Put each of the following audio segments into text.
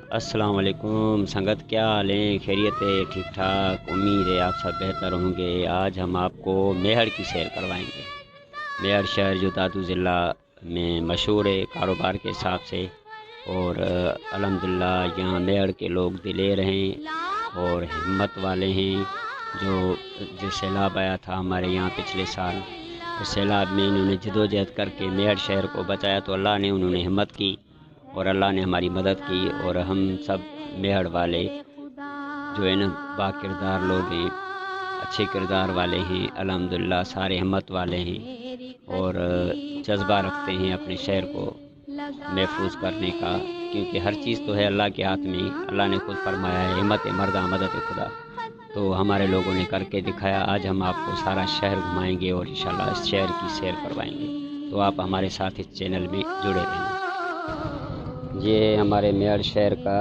अस्सलाम वालेकुम संगत, क्या हाल है? खैरियत है? ठीक ठाक, उम्मीद है आप सब बेहतर होंगे। आज हम आपको मेहर की सैर करवाएंगे। मेहर शहर जो दादू ज़िला में मशहूर है कारोबार के हिसाब से। और अल्हम्दुलिल्लाह यहाँ मेहर के लोग दिलेर हैं और हिम्मत वाले हैं। जो सैलाब आया था हमारे यहाँ पिछले साल, उस सैलाब में इन्होंने जदोजहद करके मेहर शहर को बचाया, तो अल्लाह ने उन्होंने हिम्मत की और अल्लाह ने हमारी मदद की। और हम सब मेहर वाले जो है ना बाकिरदार लोग हैं, अच्छे किरदार वाले हैं, अल्हम्दुलिल्लाह सारे हिम्मत वाले हैं और जज्बा रखते हैं अपने शहर को महफूज करने का, क्योंकि हर चीज़ तो है अल्लाह के हाथ में। अल्लाह ने खुद फरमाया है, हिम्मत मर्दा मदद खुदा। तो हमारे लोगों ने करके दिखाया। आज हम आपको सारा शहर घुमाएंगे और इंशाल्लाह इस शहर की सैर करवाएंगे। तो आप हमारे साथ इस चैनल में जुड़े रहें। ये है हमारे मेहर शहर का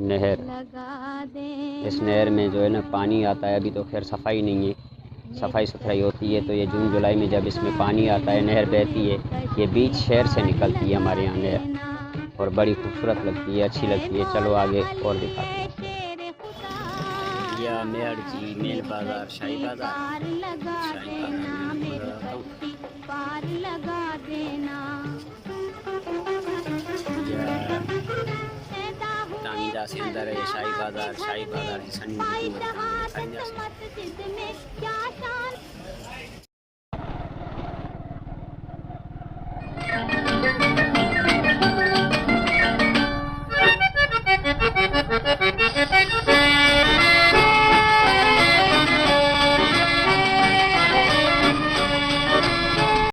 नहर। इस नहर में जो है ना पानी आता है। अभी तो खैर सफाई नहीं है, सफाई सुथराई होती है तो ये जून जुलाई में जब इसमें पानी आता है, नहर बहती है, ये बीच शहर से निकलती है हमारे यहाँ नहर, और बड़ी खूबसूरत लगती है, अच्छी लगती है। चलो आगे और दिखाते हैं। या मेहर जी मेन बाजार, शाही बाजार, शाही तामीदा से अंदर है शाही बाजार। शाही बाजार की सनी